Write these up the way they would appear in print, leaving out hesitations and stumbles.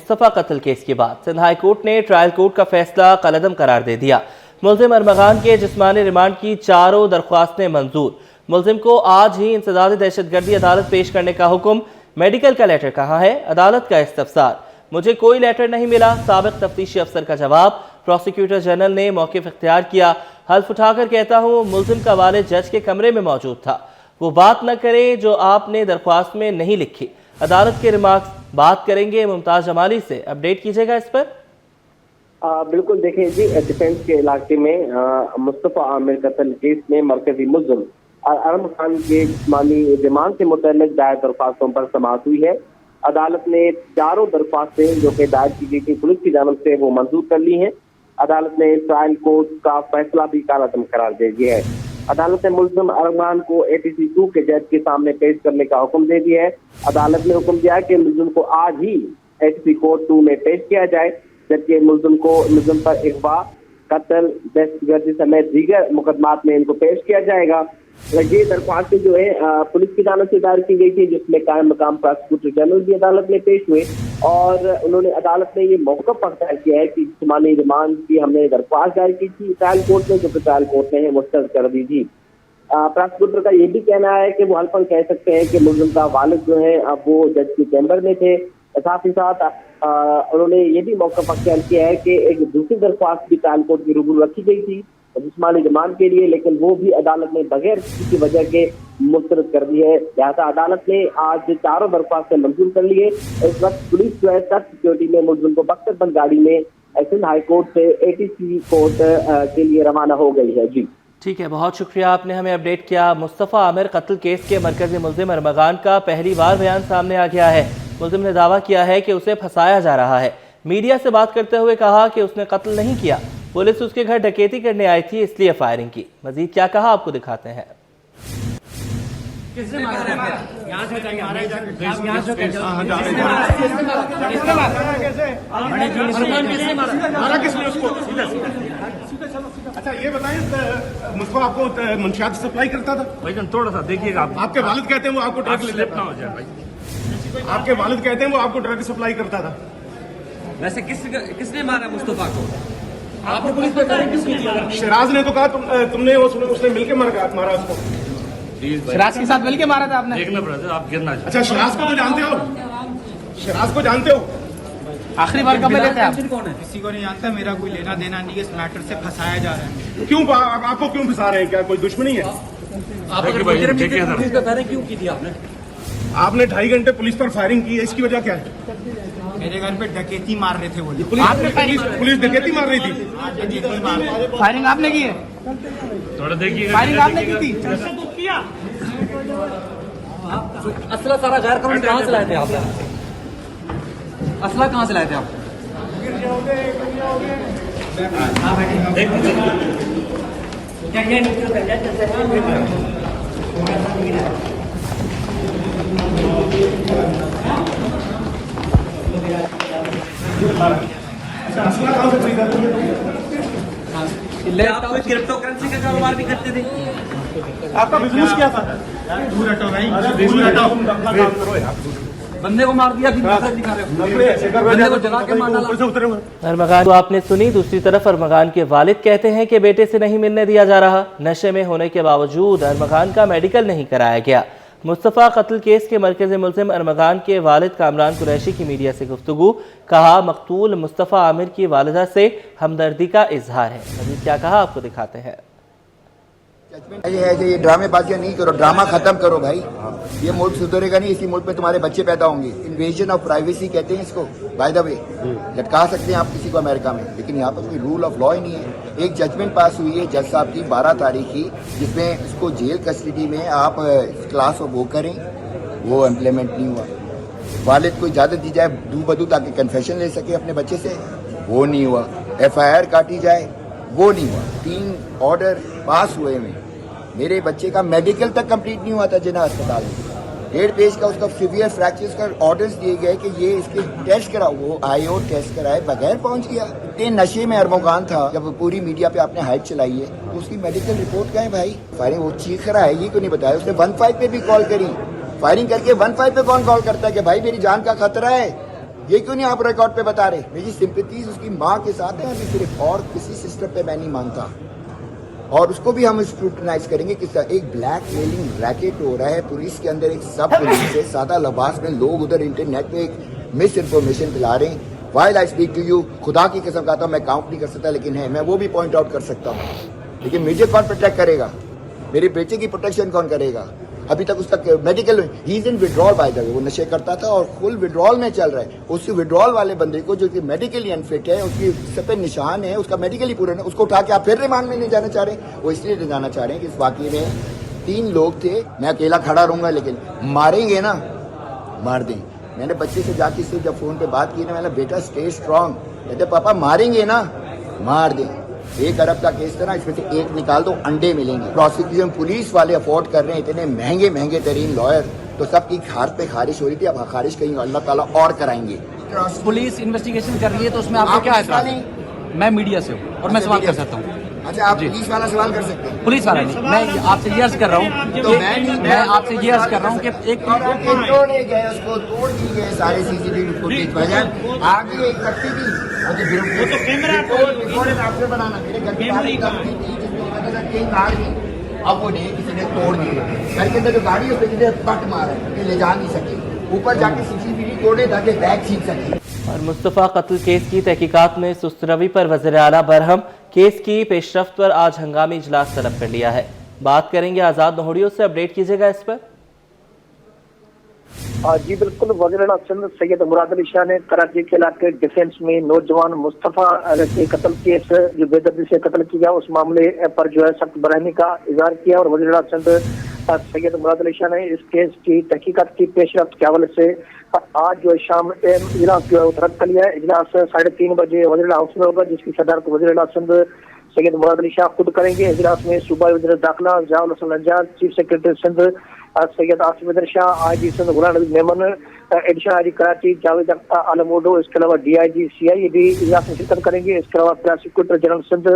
मुस्तफ़ा कत्ल केस के बाद सिंध हाई कोर्ट ने ट्रायल कोर्ट का फैसला कलअदम करार दे दिया। मुल्जिम अरमगान के जिस्मानी रिमांड की चारों दरख्वास्तें मंजूर। मुल्जिम को आज ही इंसदाद दहशतगर्दी अदालत पेश करने का हुक्म। मेडिकल का लेटर कहाँ है? अदालत का इस्तफसार। मुझे कोई लेटर नहीं मिला, साबिक तफ्तीशी अफसर का जवाब। प्रोसिक्यूटर जनरल ने मौक़िफ़ इख्तियार किया। हल्फ उठाकर कहता हूँ मुल्जिम का वालिद जज के कमरे में मौजूद था। वो बात न करे जो आपने दरख्वास्त में नहीं लिखी। अदालत के रिमार्क्स बात करेंगे मुमताज जमाली से। अपडेट कीजिएगा इस पर। बिल्कुल देखें जी, डिफेंस के इलाके में मुस्तफ़ा आमिर कत्ल केस में मरकजी मुल्जिम अरमगान के जिस्मानी रिमांड से मुतल्लिक दायर दरख्वास्तों पर समाअत हुई है। अदालत ने चारों दरख्वास्तें जो कि दायर की गई थी पुलिस की जानब से वो मंजूर कर ली हैं। अदालत ने ट्रायल कोर्ट का फैसला भी कालअदम करार दे दिया है। अदालत ने मुल्जिम अरमगान को ATC 2 के जज के सामने पेश करने का हुक्म दे दिया है। अदालत ने हुक्म दिया कि मुल्जिम को आज ही ATC कोर्ट 2 में पेश किया जाए, जबकि मुल्जिम पर अगवा, कत्ल, दहशतगर्दी समेत दीगर मुकदमात में इनको पेश किया जाएगा। ये दरख्वास्तें जो है पुलिस की जानब से दायर की गई थी, जिसमें कायम मकाम प्रोसिक्यूटर जनरल भी अदालत में पेश हुए और उन्होंने अदालत ने ये मौक़िफ़ अख्तियार किया है कि जिस्मानी रिमांड की हमने दरख्वास्त दायर की थी ट्रायल कोर्ट में, जो कि ट्रायल कोर्ट ने मुस्तरद कर दी थी। प्रोसिक्यूटर का ये भी कहना है कि वो हल्फन कह सकते हैं कि मुल्जिम का वालिद जो है अब वो जज के चैम्बर में थे। साथ ही साथ उन्होंने ये भी मौक़िफ़ अख्तियार किया है कि एक दूसरी दरख्वास्त भी ट्रायल कोर्ट की रूबरू रखी गई थी जिस्मानी रिमांड के लिए, लेकिन वो भी अदालत ने बगैर किसी वजह के मुस्तरद कर दी है। लिहाजा अदालत ने आज चारों दरख्वास्तें मंजूर कर ली है। इस वक्त पुलिस जो है सख्त सिक्योरिटी में मुल्जिम को बख्तर गाड़ी में सिंध हाई कोर्ट से ATC कोर्ट के लिए रवाना हो गई है। जी ठीक है, बहुत शुक्रिया, आपने हमें अपडेट किया। मुस्तफ़ा आमिर कत्ल केस के मरकजी मुल्जिम अरमगान का पहली बार बयान सामने आ गया है। मुल्जिम ने दावा किया है कि उसे फंसाया जा रहा है। मीडिया से बात करते हुए कहा कि उसने कत्ल नहीं किया, पुलिस उसके घर डकैती करने आई थी इसलिए फायरिंग की। मजीद क्या कहा आपको दिखाते हैं। अच्छा ये बताएं, मुस्तफा आपको मंशियात सप्लाई करता था? भाईजान थोड़ा सा देखिएगा, आपके वालिद कहते हैं वो आपको ड्रग स्लिप ना हो जाए भाई। आपके वालिद कहते हैं वो आपको ड्रग सप्लाई करता था। वैसे किसने मारा मुस्तफा को? आपने पुलिस पे कार्रवाई क्यों की? शराज ने तो कहा तुमने उसने मिलकर मारा उसको। शराज के साथ मिलके मारा था आपने? देखना ब्रदर, आप गिरना। अच्छा शराज को तो जानते हो? शराज को जानते हो? आखिरी बार कब मिले थे आप? किसी को नहीं जानता, मेरा कोई लेना देना नहीं है, इस मैटर से फंसाया जा रहा है। क्यों आपको क्यों फंसा रहे हैं? क्या कोई दुश्मनी है? क्यों की थी आपने? आपने 2.5 घंटे पुलिस पर फायरिंग की है, इसकी वजह क्या है? मेरे घर पे डकैती मार रहे थे वो लोग। पुलिस डकैती मार रही थी? फायरिंग आपने की है? थोड़ा देखिए, फायरिंग आपने की थी? असला सारा गैर कानूनी कहाँ से लाए थे आप? असला कहाँ से लाए थे आप? आप कोई क्रिप्टो करेंसी का कारोबार भी करते थे? आपका बिजनेस क्या था? दूर हटो भाई, बंदे को मार दिया, बंदे को जला के मार डाला। अरमगान को आपने सुनी। दूसरी तरफ अरमगान के वालिद कहते हैं कि बेटे से नहीं मिलने दिया जा रहा। नशे में होने के बावजूद अरमगान का मेडिकल नहीं कराया गया। मुस्तफ़ा कत्ल केस के मरकज़ी मुल्ज़िम अरमगान के वालिद कामरान कुरैशी की मीडिया से गुफ्तगू। कहा मकतूल मुस्तफ़ा आमिर की वालिदा से हमदर्दी का इजहार है। मज़ीद क्या कहा आपको दिखाते हैं। ये है कि ये ड्रामेबाजियां नहीं करो, ड्रामा खत्म करो भाई। ये मुल्क सुधरेगा नहीं, इसी मुल्क में तुम्हारे बच्चे पैदा होंगे। इन्वेजन ऑफ प्राइवेसी कहते हैं इसको। बाय द वे लटका सकते हैं आप किसी को अमेरिका में, लेकिन यहाँ पर कोई रूल ऑफ लॉ ही नहीं है। एक जजमेंट पास हुई है जज साहब की 12 तारीख की, जिसमें इसको जेल कस्टडी में आप क्लास ऑफ वो करें, वो इम्प्लीमेंट नहीं हुआ। वालिद को इजाज़त दी जाए दू बदू ताकि कन्फेशन ले सके अपने बच्चे से, वो नहीं हुआ। FIR काटी जाए, वो नहीं हुआ। 3 ऑर्डर पास हुए में मेरे बच्चे का मेडिकल तक कंप्लीट नहीं हुआ था जिन्ना अस्पताल में। 1.5 पेज का उसका सीवियर फ्रैक्चर्स का ऑर्डर्स दिए गए कि ये इसके टेस्ट कराओ, वो IO टेस्ट कराए बगैर पहुंच गया। इतने नशे में अरमगान था, जब पूरी मीडिया पे आपने हाइप चलाई है तो उसकी मेडिकल रिपोर्ट क्या है भाई? फायरिंग वो चीख रहा है, ये क्यों नहीं बताया? उसने 15 पे भी कॉल करी। फायरिंग करके 15 पे कौन कॉल करता है कि भाई मेरी जान का खतरा है? ये क्यों नहीं आप रिकॉर्ड पे बता रहे? मेरी सिंपैथीज उसकी माँ के साथ है अभी सिर्फ, और किसी सिस्टम पे मैं नहीं मानता। और उसको भी हम स्क्रूटनाइज करेंगे कि एक ब्लैक मेलिंग रैकेट हो रहा है पुलिस के अंदर, एक सब पुलिस है, सादा लिबास में लोग उधर इंटरनेट पे एक मिस इन्फॉर्मेशन फैला रहे हैं। While I speak to you, खुदा की कसम कहता हूँ, मैं काउंट नहीं कर सकता, लेकिन है, मैं वो भी पॉइंट आउट कर सकता हूँ। लेकिन मुझे कौन प्रोटेक्ट करेगा? मेरे बेटे की प्रोटेक्शन कौन करेगा? अभी तक उसका medical he is in withdrawal by the way, वो नशे करता था और फुल विड्रॉल में चल रहा है। उस विड्रॉल वाले बंदे को जो कि मेडिकली अनफिट है, उसकी सब पे निशान है, उसका मेडिकली पूरा है, उसको उठा के आप फिर रिमांड में नहीं जाना चाह रहे? वो इसलिए नहीं जाना चाह रहे हैं कि इस वाकई में 3 लोग थे, मैं अकेला खड़ा रहूंगा, लेकिन मारेंगे ना, मार दें। मैंने बच्चे से जाके से जब फोन पे बात की ना, मैंने बेटा स्टे स्ट्रांग, कहते पापा मारेंगे ना, मार दें। 1 अरब का केस था ना, इसमें से 1 निकाल दो, अंडे मिलेंगे। प्रोसिक्यूशन पुलिस वाले अफोर्ड कर रहे हैं इतने महंगे महंगे तरीन लॉयर, तो सबकी हाथ पे खारिश हो रही थी, अब खारिश कहीं अल्लाह ताला और कराएंगे। पुलिस इन्वेस्टिगेशन कर रही है तो उसमें आपको क्या है? मैं मीडिया से हूँ और मैं सवाल कर सकता हूँ। अच्छा, आप पुलिस वाला सवाल कर सकते हैं? पुलिस वाला नहीं, मैं आपसे ये अर्ज कर रहा हूँ, तो मैं आपसे ये अर्ज कर रहा हूँ कि एक तोड़े गए, उसको तोड़ दिए गए सारे सीसीटीवी फुटेज वजह आगे एक करती थी। अच्छा, वो तो कैमरा आपसे बनाना, मेरे घर की गाड़ी जिसमें कार थी, अब वो नहीं, किसी ने तोड़ दी। घर के अंदर जो गाड़ी है उसमें पट मारा, ले जा नहीं सके, ऊपर जाके सीसीटीवी तोड़े ताकि बैग छीन सके। और मुस्तफ़ा कत्ल केस की तहकीकात में सुस्त रवि पर वज़ीर आला बरहम, केस की पेशरफ्त पर आज हंगामी इजलास तलब कर लिया है। बात करेंगे आज़ाद नोहड़ियों से, अपडेट कीजिएगा इस पर। जी बिल्कुल, वज़ीर आला सिंध सैयद मुराद अली शाह ने कराची के इलाके डिफेंस में नौजवान मुस्तफ़ा के कत्ल केस जो बेदर्दी से कत्ल किया, उस मामले पर जो है सख्त बरहमी का इजहार किया। और वज़ीर आला सिंध सैयद मुराद अली शाह ने इस केस की तहकीकात की पेशरफ्त के हवाले से आज जो है शाम इजलास जो है रद्द कर लिया है। इजलास 3:30 बजे वज़ीर आला हाउस में होगा, जिसकी सदारत वज़ीर आला सिंध सैयद मुराद अली शाह खुद करेंगे। इजलास में सूबाई वज़ीर दाखिला Ziaul Hasan Najjar, chief secretary Sindh Syed Asif Ahmed Shah, IG Sindh Ghulam Nabi Memon, additional IG Karachi Javed Akhtar Alam Odho, इसके अलावा डीआईजी सीआई भी इजलास में शिरकत करेंगे। इसके अलावा प्रोसिक्यूटर जनरल सिंध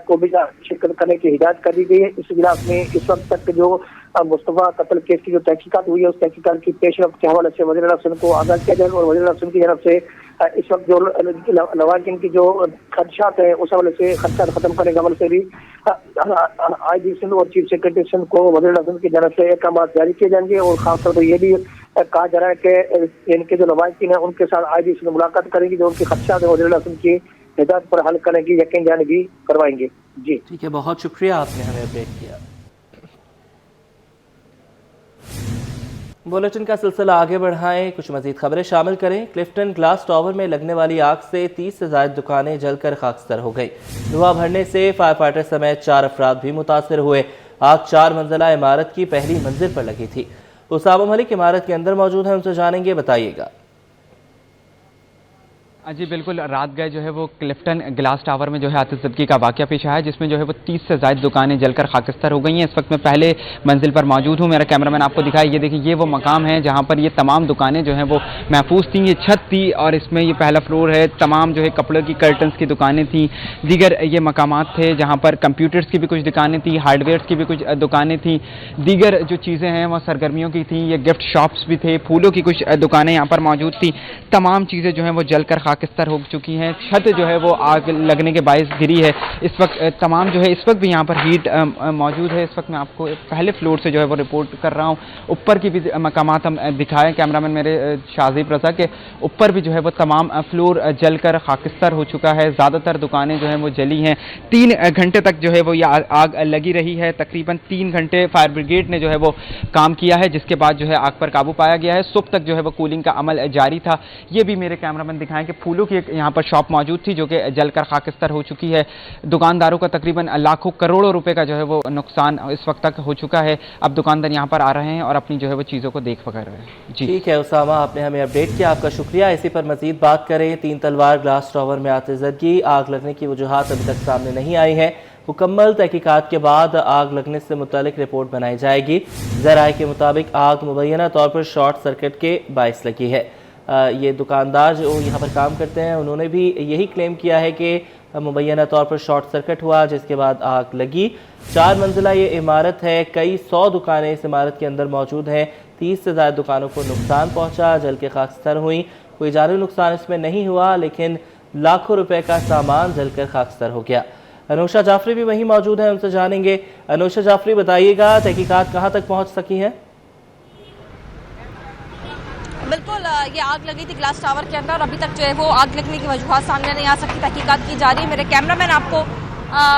को भी शिरकत करने की हिदायत कर दी गई है। इस इजलास में इस वक्त तक जो मुस्तफ़ा कत्ल केस की जो तहकीकात हुई है, उस तहकीकात की पेशरफ्त के हवाले से वज़ीर आला सिंध को आगाह किया जाएगा। और वज़ीर आला सिंध की तरफ से इस वक्त जो लवाकिन की जो खदशात है, उस हवाले से खदशात खत्म करने के हवाले से भी आईजी सिंध और चीफ सेक्रेटरी सिंध को वज़ीर आला सिंध की तरफ से अहकाम जारी किए जाएंगे। और खासतौर पर यह भी कहा जा रहा है कि इनके जो लवाकिन है उनके साथ आईजी सिंध मुलाकात करेंगी, जो उनके खदशात है वज़ीर आला सिंध की हिदायत पर हल करने की यकीन जानी भी करवाएंगे। जी ठीक है, बहुत शुक्रिया, आपने हमें अपडेट किया। बुलेटिन का सिलसिला आगे बढ़ाएं, कुछ मजीद खबरें शामिल करें। क्लिफ्टन ग्लास टावर में लगने वाली आग से 30 से ज़ायद दुकानें जलकर खाकस्तर हो गई। धुआं भरने से फायर फाइटर समेत 4 अफराद भी मुतासर हुए। आग 4 मंजिला इमारत की पहली मंजिल पर लगी थी। उसामा मलिक इमारत के अंदर मौजूद हैं, उनसे जानेंगे, बताइएगा। जी बिल्कुल, रात गए जो है वो क्लिफ्टन ग्लास टावर में जो है आतिशज़दगी का वाक़या पेश आया, जिसमें जो है वो 30 से ज़ायद दुकानें जलकर खाकस्तर हो गई हैं। इस वक्त मैं पहले मंजिल पर मौजूद हूँ, मेरा कैमरामैन आपको दिखाया, ये देखिए, ये वो मकाम है जहाँ पर ये तमाम दुकानें जो हैं वो महफूज थी। ये छत थी और इसमें ये पहला फ्लोर है, तमाम जो है कपड़ों की कर्टन्स की दुकानें थी, दीगर ये मकामात थे जहाँ पर कंप्यूटर्स की भी कुछ दुकानें थी, हार्डवेयर की भी कुछ दुकानें थी, दीगर जो चीज़ें हैं वह सरगर्मियों की थी, ये गिफ्ट शॉप्स भी थे, फूलों की कुछ दुकानें यहाँ पर मौजूद थी। तमाम चीज़ें जो हैं वो जलकर खाकस्तर हो चुकी हैं। छत जो है वो आग लगने के बायस गिरी है। इस वक्त तमाम जो है इस वक्त भी यहाँ पर हीट मौजूद है। इस वक्त मैं आपको पहले फ्लोर से जो है वो रिपोर्ट कर रहा हूँ। ऊपर की भी मकामात हम दिखाएं, कैमरामैन मेरे शाहजीब रज़ा के, ऊपर भी जो है वो तमाम फ्लोर जलकर खाकस्तर हो चुका है। ज़्यादातर दुकानें जो हैं वो जली हैं। 3 घंटे तक जो है वो ये आग लगी रही है। तकरीबन 3 घंटे फायर ब्रिगेड ने जो है वो काम किया है, जिसके बाद जो है आग पर काबू पाया गया है। सुबह तक जो है वो कूलिंग का अमल जारी था। ये भी मेरे कैमरामैन दिखाएं कि फूलों की एक यहाँ पर शॉप मौजूद थी जो कि जलकर खाकस्तर हो चुकी है। दुकानदारों का तकरीबन लाखों करोड़ों रुपए का जो है वो नुकसान इस वक्त तक हो चुका है। अब दुकानदार यहाँ पर आ रहे हैं और अपनी जो है वो चीज़ों को देख पकड़ रहे हैं। जी ठीक है उसामा, आपने हमें अपडेट किया, आपका शुक्रिया। इसी पर मजीद बात करें। 3 तलवार ग्लास टावर में आतिशज़दगी, आग लगने की वजूहात अभी तक सामने नहीं आई है। मुकम्मल तहकीकात के बाद आग लगने से मुतालिक रिपोर्ट बनाई जाएगी। ज़राए के मुताबिक आग मुबैना तौर पर शॉर्ट सर्किट के बायस लगी है। ये दुकानदार जो यहाँ पर काम करते हैं उन्होंने भी यही क्लेम किया है कि मुबैना तौर पर शॉर्ट सर्किट हुआ, जिसके बाद आग लगी। 4 मंजिला ये इमारत है, कई 100 दुकानें इस इमारत के अंदर मौजूद हैं। 30 से ज़्यादा दुकानों को नुकसान पहुँचा, जल के खाकस्तर हुई। कोई जानी नुकसान इसमें नहीं हुआ, लेकिन लाखों रुपए का सामान जलकर खाकसार हो गया। अनुषा जाफरी भी वहीं मौजूद है, उनसे जानेंगे। अनुषा जाफरी, बताइएगा तहकीकात कहां तक पहुंच सकी है? बिल्कुल, ये आग लगी थी ग्लास टावर के अंदर और अभी तक जो है वो आग लगने की वजूहत सामने नहीं आ सकती। तहकीकात की जा रही है। मेरे कैमरामैन आपको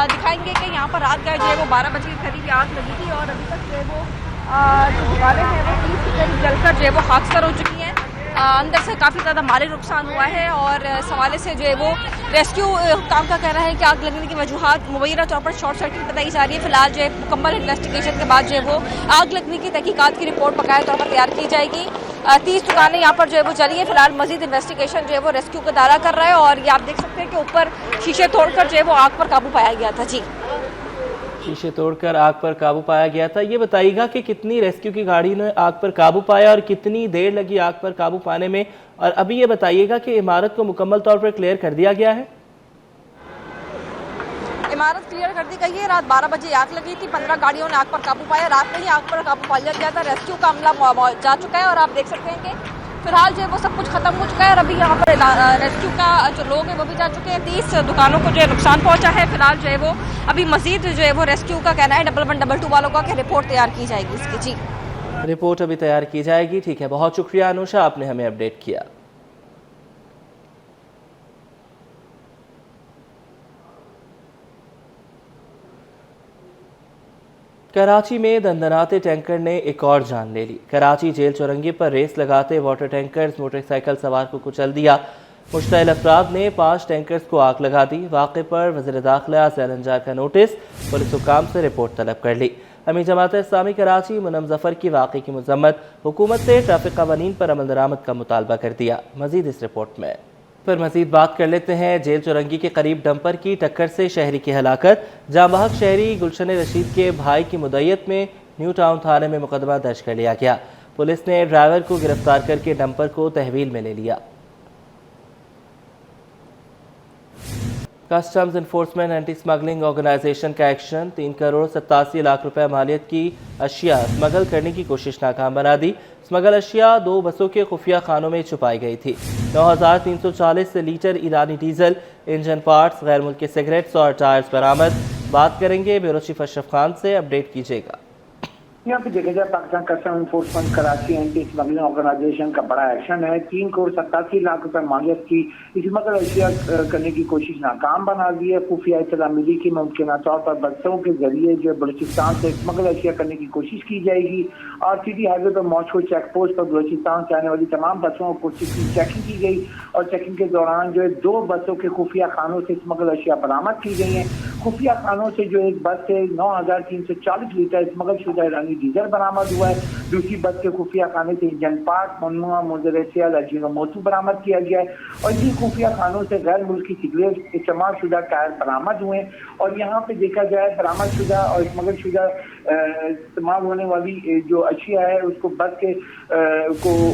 दिखाएंगे कि यहाँ पर रात गए जो है वो 12 बजे के करीब आग लगी थी और अभी तक जो है वो जो दीवारें हैं वो 30 के करीब जलकर जो है वो खाकसार हो चुकी हैं। अंदर से काफ़ी ज़्यादा माली नुकसान हुआ है और इस हवाले से जो है वो रेस्क्यू काम का कहना है कि आग लगने की वजूहत मुबैना तौर पर शॉर्ट सर्किट बताई जा रही है। फिलहाल जो है मुकम्मल इन्वेस्टिगेशन के बाद जो है वो आग लगने की तहकीकात की रिपोर्ट बाकायदा तौर पर तैयार की जाएगी। 30 दुकानें यहाँ पर जो है वो चली है। फिलहाल मजीद इन्वेस्टिगेशन जो है वो रेस्क्यू का दायरा कर रहा है और ये आप देख सकते हैं कि ऊपर शीशे तोड़कर जो है वो आग पर काबू पाया गया था। जी, शीशे तोड़कर आग पर काबू पाया गया था। ये बताइएगा कि कितनी रेस्क्यू की गाड़ी ने आग पर काबू पाया और कितनी देर लगी आग पर काबू पाने में, और अभी ये बताइएगा कि इमारत को मुकम्मल तौर पर क्लियर कर दिया गया है? इमारत क्लियर कर दी गई है। रात 12 बजे आग लगी थी, 15 गाड़ियों ने आग पर काबू पाया। रात में ही आग पर काबू पा लिया गया था। रेस्क्यू का अमला जा चुका है और आप देख सकते हैं कि फिलहाल जो है वो सब कुछ खत्म हो चुका है और अभी यहाँ पर रेस्क्यू का जो लोग हैं वो भी जा चुके हैं। 30 दुकानों को जो है नुकसान पहुंचा है। फिलहाल जो है वो अभी मजीद जो है वो रेस्क्यू का कहना है 1122 वालों का कि रिपोर्ट तैयार की जाएगी इसकी। जी, रिपोर्ट अभी तैयार की जाएगी। ठीक है, बहुत शुक्रिया अनुषा, आपने हमें अपडेट किया। कराची में दंदनाते टैंकर ने एक और जान ले ली। कराची जेल चौरंगी पर रेस लगाते वाटर टैंकर्स मोटरसाइकिल सवार को कुचल दिया। मुश्तइल अफराद ने 5 टैंकर्स को आग लगा दी। वाक़े पर वज़ीर दाखिला ज़ैल का नोटिस, पुलिस हुकाम से रिपोर्ट तलब कर ली। अमीर जमात इस्लामी कराची मुनम जफर की वाक़े की मज़म्मत, हुकूमत से ट्रैफिक क़वानीन पर अमल दरामद का मुतालबा कर दिया। मज़ीद इस रिपोर्ट में पर मज़ीद बात कर लेते हैं। जेल चौरंगी के करीब डंपर की टक्कर से शहरी की हलाकत। जांबहक शहरी गुलशन रशीद के भाई की मुद्दत में न्यू टाउन थाने में मुकदमा दर्ज कर लिया गया। पुलिस ने ड्राइवर को गिरफ्तार करके डंपर को तहवील में ले लिया। Customs enforcement anti smuggling organisation का एक्शन। 3 करोड़ 87 लाख रुपए मालियत की अशिया स्मगल करने की कोशिश नाकाम बना दी। स्मगल अशिया 2 बसों के खुफिया खानों में छुपाई गई थी। 9340 लीटर ईरानी डीजल, इंजन पार्ट्स, गैर मुल्की सिगरेट्स और टायर्स बरामद। बात करेंगे ब्यूरो चीफ अशरफ खान से, अपडेट कीजिएगा। यहाँ पे देखा जाए Pakistan custom enforcement Karachi anti smuggling organisation का बड़ा एक्शन है। 3 करोड़ 87 लाख रुपए मालियत की स्मगल अशिया करने की कोशिश नाकाम बना दी है। खुफिया इत्तला मिली कि मुमकिन तौर पर बसों के जरिए जो बलूचिस्तान से स्मगल अशिया करने की कोशिश की जाएगी और सिटी हाईवे पर मौजूद चेक पोस्ट पर बलूचिस्तान से आने वाली तमाम बसों को चेकिंग की गई और चेकिंग के दौरान जो है 2 बसों के खुफिया खानों से स्मगल अशिया बरामद की गई है। खुफिया खानों से जो एक बस से 9340 लीटर स्मगल शुदा ईरानी डीजल बरामद हुआ है। दूसरी बस के खुफिया खाने से इंजन पार्ट, मनुआ, मोजरेसिया, मोतू बरामद किया गया है और इसी खुफिया खानों से गैर मुल्की सिगरेट, इस्तेमाल शुदा टायर बरामद हुए। और यहाँ पे देखा जाए बरामद शुदा और स्मगल शुदा इस्तेमाल होने वाली जो अशिया है उसको बस के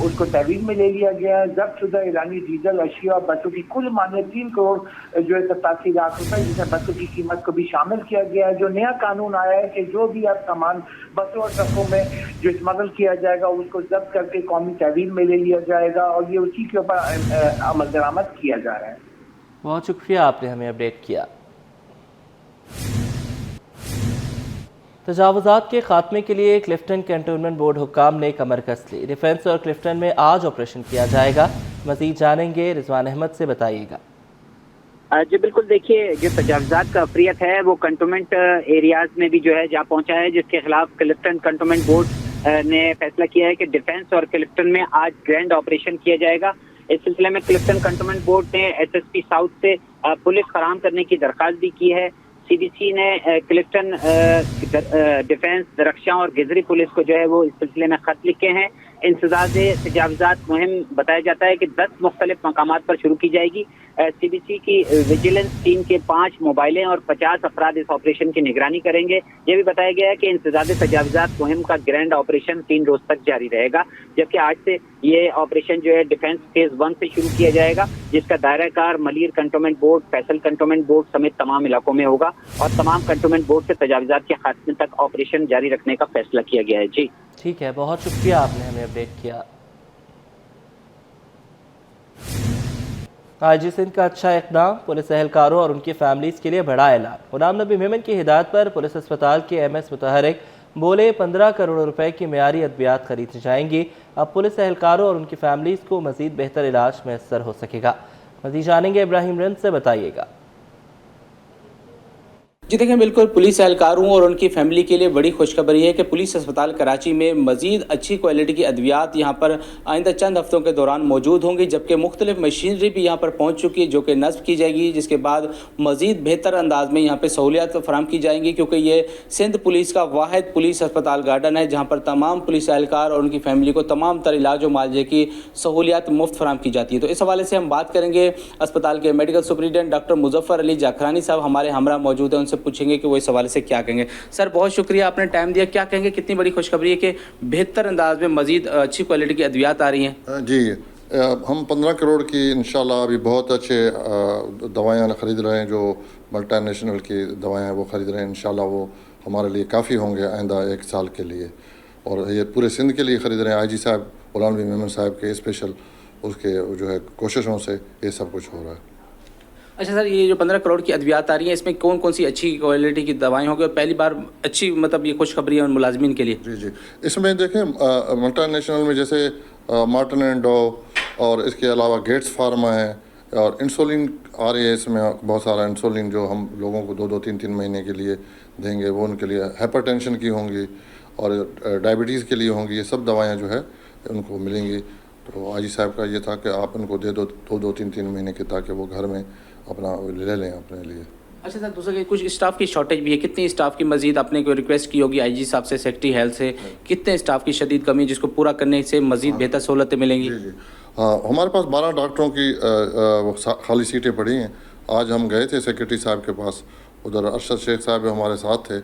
उसको तहवील में ले लिया गया है। जब्त शुदा ईरानी डीजल अशिया और बसों की कुल मालियत 3 करोड़ जो है 87 लाख रुपए, जिसमें बसों की कीमत को भी शामिल किया गया है। जो नया कानून आया है कि जो भी अब सामान बसों और ट्रकों में जो स्मगल किया जाएगा उसको जब्त करके कौमी तहवील में ले लिया जाएगा और ये उसी के ऊपर अमल दरामद किया जा रहा है। बहुत शुक्रिया, आपने हमें अपडेट किया। तजावुज़ात के खात्मे के लिए क्लिफ्टन कैंटोनमेंट बोर्ड हुक्काम ने कमर कस ली। डिफेंस और क्लिफ्टन में आज ऑपरेशन किया जाएगा। मजीद जानेंगे, रिजवान अहमद से बताइएगा। जी बिल्कुल, देखिए जो तजावुज़ात का अफरियत है वो कंटोनमेंट एरियाज में भी जो है जा पहुंचा है, जिसके खिलाफ क्लिफ्टन कंटोनमेंट बोर्ड ने फैसला किया है कि डिफेंस और क्लिफ्टन में आज ग्रैंड ऑपरेशन किया जाएगा। इस सिलसिले में क्लिफ्टन कंटोनमेंट बोर्ड ने SSP साउथ से पुलिस फराहम करने की दरख्वास्त भी की है। CDC ने क्लिफ्टन डिफेंस, रक्षा और गिजरी पुलिस को जो है वो इस सिलसिले में खत लिखे हैं। इंसदाद तजावुज़ात मुहिम बताया जाता है कि 10 मुख्तलिफ मकामात पर शुरू की जाएगी। CDC की विजिलेंस टीम के 5 मोबाइलें और 50 अफराद इस ऑपरेशन की निगरानी करेंगे। ये भी बताया गया है कि इंसदाद तजावुज़ात मुहिम का ग्रैंड ऑपरेशन 3 रोज तक जारी रहेगा, जबकि आज से ये ऑपरेशन जो है डिफेंस फेज 1 से शुरू किया जाएगा, जिसका दायरा car Malir cantonment board, Faisal cantonment board समेत तमाम इलाकों में होगा और तमाम कंटोनमेंट बोर्ड से तजावुज़ात के खात्मे तक ऑपरेशन जारी रखने का फैसला किया गया है। जी ठीक है, बहुत शुक्रिया, आपने हमें अपडेट किया। आईजी सिंध का अच्छा इक़दाम, पुलिस एहलकारों और उनकी फैमिलीज़ के लिए बड़ा ऐलान। गुलाम नबी मेमन की हिदायत पर पुलिस अस्पताल के एमएस मुतहरिक बोले 15 करोड़ रुपए की मेयारी अद्वियात खरीदी जाएंगी। अब पुलिस एहलकारों और उनकी फैमिलीज़ को मज़ीद बेहतर इलाज मैसर हो सकेगा। मज़ीद जानेंगे इब्राहिम रंद से, बताइएगा। जी देखें, बिल्कुल पुलिस एहलकारों और उनकी फैमिली के लिए बड़ी खुशखबरी है कि पुलिस अस्पताल कराची में मज़ीद अच्छी क्वालिटी की अद्वियात यहाँ पर आइंदा चंद हफ्तों के दौरान मौजूद होंगी, जबकि मुख्तलिफ मशीनरी भी यहाँ पर पहुँच चुकी है जो कि नस्ब की जाएगी, जिसके बाद मज़ीद बेहतर अंदाज में यहाँ पर सहूलियात फराम की जाएंगी, क्योंकि ये सिंध पुलिस का वाहिद पुलिस अस्पताल गार्डन है जहाँ पर तमाम पुलिस एहलकार और उनकी फैमिली को तमाम तर इलाज और मुआवजे की सहूलियात मुफ्त फराम की जाती है। तो इस हवाले से हम बात करेंगे अस्पताल के medical superintendent doctor Muzaffar Ali Jakhrani साहब हमारे हमरा मौजूद हैं, उनसे पूछेंगे कि वो इस हवाले से क्या कहेंगे। सर, बहुत शुक्रिया, आपने टाइम दिया। क्या कहेंगे, कितनी बड़ी खुशखबरी है कि बेहतर अंदाज में मजीद अच्छी क्वालिटी की अद्वियात आ रही हैं? जी, हम 15 करोड़ की इंशाल्लाह अभी बहुत अच्छे दवाएं खरीद रहे हैं, जो मल्टीनेशनल की दवाएं हैं वो खरीद रहे हैं। इंशाल्लाह वो हमारे लिए काफ़ी होंगे आइंदा 1 साल के लिए, और ये पूरे सिंध के लिए ख़रीद रहे हैं। आईजी साहब गुलाम नबी मेमन साहब के स्पेशल उसके जो है कोशिशों से ये सब कुछ हो रहा है। अच्छा सर, ये जो 15 करोड़ की अद्वियात आ रही हैं, इसमें कौन कौन सी अच्छी क्वालिटी की दवाएं होंगी और पहली बार अच्छी मतलब ये खुशखबरी है उन मुलाजमीन के लिए? जी, इसमें देखें मल्टीनेशनल में जैसे मार्टिन एंड डो और इसके अलावा गेट्स फार्मा है, और इंसुलिन आ रही है। इसमें बहुत सारा इंसुलिन जो हम लोगों को 2-2, 3-3 महीने के लिए देंगे, वो उनके लिए हाइपरटेंशन की होंगी और डायबिटीज़ के लिए होंगी। ये सब दवाएँ जो है उनको मिलेंगी। तो आईजी साहब का ये था कि आप उनको दे दो 2-2, 3-3 महीने के, ताकि वो घर में अपना ले लें अपने लिए। अच्छा सर, दूसरा कुछ स्टाफ की शॉर्टेज भी है, कितनी स्टाफ की मजीद आपने कोई रिक्वेस्ट की होगी आईजी साहब से, सेक्रेटरी हेल्थ से, कितने स्टाफ की शदीद कमी है जिसको पूरा करने से मजीद बेहतर सहूलतें मिलेंगी? जी, हाँ, हमारे पास 12 डॉक्टरों की खाली सीटें पड़ी हैं। आज हम गए थे सेक्रेटरी साहब के पास, उधर अरशद शेख साहब हमारे साथ थे,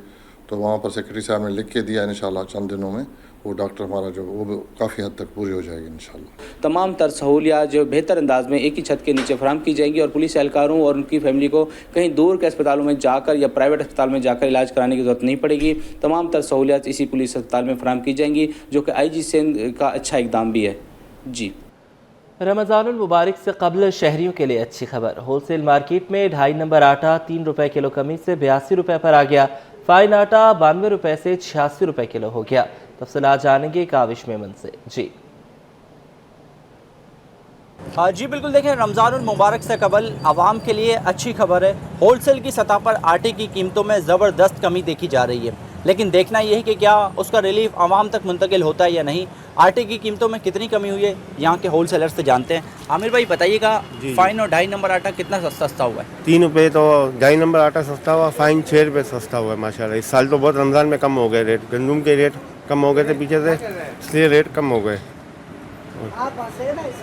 तो वहाँ पर सेक्रेटरी साहब ने लिख के दिया इंशाल्लाह चंद दिनों में वो डॉक्टर हमारा जो वो काफ़ी हद तक पूरी हो जाएगी इंशाल्लाह। तमाम तर सहूलियात जो बेहतर अंदाज में एक ही छत के नीचे फराम की जाएंगी और पुलिस एहलकारों और उनकी फैमिली को कहीं दूर के अस्पतालों में जाकर या प्राइवेट अस्पताल में जाकर इलाज कराने की ज़रूरत नहीं पड़ेगी। तमाम तर सहूलियात इसी पुलिस अस्पताल में फराम की जाएंगी, जो कि आईजी सिंध का अच्छा इक़दाम भी है। जी, रमज़ानुल मुबारक से कबल शहरियों के लिए अच्छी खबर। होलसेल मार्केट में 2.5 नंबर आटा 3 रुपये किलो कमी से 82 रुपये पर आ गया। फाइन आटा 92 रुपये से 86 रुपये किलो हो गया। तफसीलात जानेंगे काविश मेमन से। जी जी बिल्कुल, देखें, रमज़ानुल मुबारक से कबल आवाम के लिए अच्छी खबर है। होलसेल की सतह पर आटे की कीमतों में ज़बरदस्त कमी देखी जा रही है, लेकिन देखना यह है कि क्या उसका रिलीफ आवाम तक मुंतकिल होता है या नहीं। आटे की कीमतों में कितनी कमी हुई है यहाँ के होलसेलर से जानते हैं। आमिर भाई बताइएगा, फाइन और 2.5 नंबर आटा कितना सस्ता हुआ है? 3 रुपये तो 2.5 नंबर आटा सस्ता हुआ, फाइन 6 रुपये सस्ता हुआ है माशाल्लाह। इस साल तो बहुत रमज़ान में कम हो गए रेट, गंदुम के रेट कम हो गए थे पीछे से, इसलिए रेट कम हो गए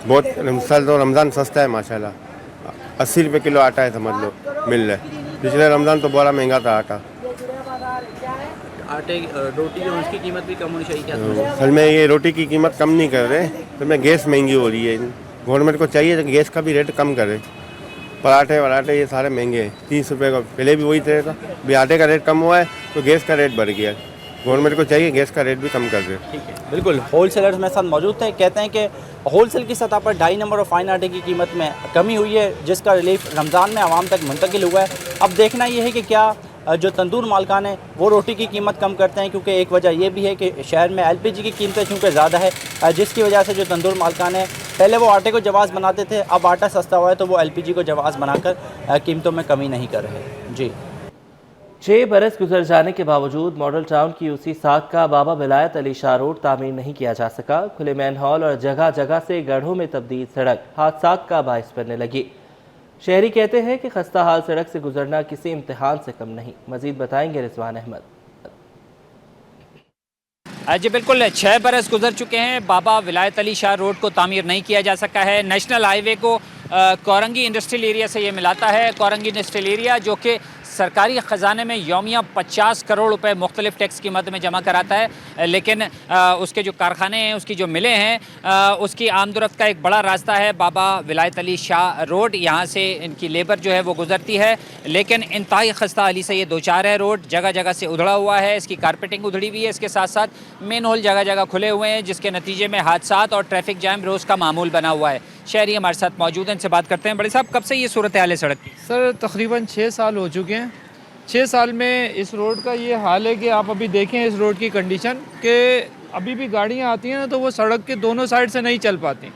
बहुत। इस साल तो रमज़ान सस्ता है माशाल्लाह। 80 रुपये किलो आटा है समझ लो मिल रहा है। पिछले रमज़ान तो बड़ा महंगा था आटा। आटे रोटी जो उसकी कीमत भी कम होनी चाहिए क्या? असल में ये रोटी की कीमत कम नहीं कर रहे, तो में गैस महंगी हो रही है। गवर्नमेंट को चाहिए कि गैस का भी रेट कम करे। पराठे वराठे ये सारे महंगे हैं। 30 रुपये का पहले भी वही थे, अभी आटे का रेट कम हुआ है तो गैस का रेट बढ़ गया है। गवर्नमेंट को चाहिए गैस का रेट भी कम कर दे। ठीक है, बिल्कुल। होलसेलर्स मेरे साथ मौजूद थे, कहते हैं कि होलसेल की सतह पर 2.5 नंबर और फाइन आटे की कीमत में कमी हुई है, जिसका रिलीफ रमज़ान में आवाम तक मुंतकिल हुआ है। अब देखना यह है कि क्या जो तंदूर मालकान है वो रोटी की कीमत कम करते हैं, क्योंकि एक वजह यह भी है कि शहर में LPG की कीमतें चूँकि ज़्यादा है, जिसकी वजह से जो तंदूर मालकान है पहले वो आटे को जवाज़ बनाते थे, अब आटा सस्ता हुआ है तो वो LPG को जवाज़ बनाकर कीमतों में कमी नहीं कर रहे। जी, 6 बरस गुजर जाने के बावजूद मॉडल टाउन की उसी साख का बाबा विलायत अली शाह रोड तामीर नहीं किया जा सका। खुले मैन हॉल और जगह जगह से गढ़ों में तब्दील सड़क हादसात का बाइस बनने लगी। शहरी कहते हैं कि खस्ता हाल सड़क से गुजरना किसी इम्तिहान से कम नहीं। मजीद बताएंगे रिजवान अहमद। जी बिल्कुल, 6 बरस गुजर चुके हैं, बाबा विलायत अली शाह रोड को तामीर नहीं किया जा सका है। नेशनल हाईवे को कोरंगी इंडस्ट्रियल एरिया से ये मिलाता है। कोरंगी इंडस्ट्रियल एरिया जो कि सरकारी ख़जाने में यौमिया 50 करोड़ रुपए मुख्तलिफ टैक्स की मद में जमा कराता है, लेकिन उसके जो कारखाने हैं, उसकी जो मिलें हैं, उसकी आमदरफ्त का एक बड़ा रास्ता है बाबा विलायत अली शाह रोड। यहाँ से इनकी लेबर जो है वो गुजरती है, लेकिन इंतहाई खस्ता हाली से ये दो चार है। रोड जगह जगह से उधड़ा हुआ है, इसकी कारपेटिंग उधड़ी हुई है, इसके साथ साथ मेन होल जगह जगह खुले हुए हैं, जिसके नतीजे में हादसात और ट्रैफिक जैम रोज़ का मामूल बना हुआ है। शहरी हमारे साथ मौजूद हैं, इनसे बात करते हैं। बड़े साहब, कब से ये सूरत हाल है सड़क की? सर तकरीबन 6 साल हो चुके हैं। 6 साल में इस रोड का ये हाल है कि आप अभी देखें इस रोड की कंडीशन कि अभी भी गाड़ियाँ आती हैं ना तो वो सड़क के दोनों साइड से नहीं चल पाती।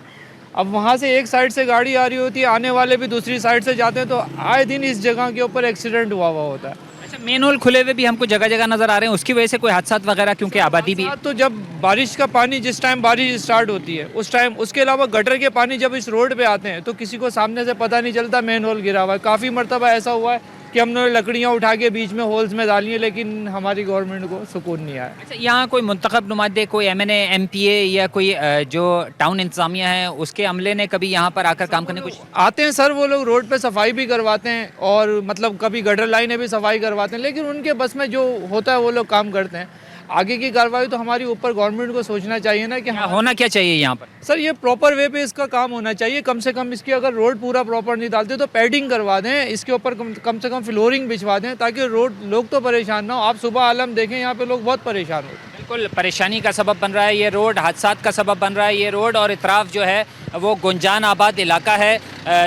अब वहाँ से एक साइड से गाड़ी आ रही होती है, आने वाले भी दूसरी साइड से जाते हैं, तो आए दिन इस जगह के ऊपर एक्सीडेंट हुआ होता है। अच्छा, मेन होल खुले हुए भी हमको जगह जगह नज़र आ रहे हैं, उसकी वजह से कोई हादसा वगैरह, क्योंकि आबादी भी है। तो जब बारिश का पानी, जिस टाइम बारिश स्टार्ट होती है उस टाइम, उसके अलावा गटर के पानी जब इस रोड पे आते हैं तो किसी को सामने से पता नहीं चलता मेन होल गिरा हुआ है। काफ़ी मरतबा ऐसा हुआ है कि हमने लकड़ियाँ उठा के बीच में होल्स में डाली हैं, लेकिन हमारी गवर्नमेंट को सुकून नहीं आया। अच्छा, यहाँ कोई मुंतखब नुमाइंदे, कोई MNA MPA या कोई जो टाउन इंतजामिया है उसके अमले ने कभी यहाँ पर आकर काम करने कुछ? आते हैं सर, वो लोग रोड पे सफाई भी करवाते हैं और मतलब कभी गटर लाइनें भी सफाई करवाते हैं, लेकिन उनके बस में जो होता है वो लोग काम करते हैं। आगे की कार्रवाई तो हमारी ऊपर गवर्नमेंट को सोचना चाहिए ना कि होना क्या चाहिए यहाँ पर। सर ये प्रॉपर वे पे इसका काम होना चाहिए। कम से कम इसकी अगर रोड पूरा प्रॉपर नहीं डालते तो पैडिंग करवा दें, इसके ऊपर कम से कम फ्लोरिंग बिछवा दें, ताकि रोड, लोग तो परेशान ना हो। आप सुबह आलम देखें, यहाँ पे लोग बहुत परेशान होते हैं। बिल्कुल परेशानी का सबब बन रहा है ये रोड, हादसात का सबब बन रहा है ये रोड, और इतराफ़ जो है वो गुंजान आबाद इलाका है,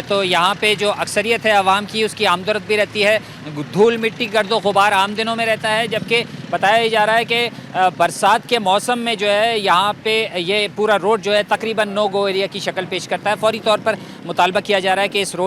तो यहाँ पे जो अक्सरियत है आवाम की उसकी आमदोरफ्त भी रहती है। धूल मिट्टी गर्दो गुबार आम दिनों में रहता है, जबकि बताया जा रहा है कि बरसात के मौसम में जो है यहाँ पे ये पूरा रोड जो है तकरीबन नो गो एरिया की शक्ल पेश करता है। फौरी तौर पर मुतालबा किया जा रहा है कि इस रोड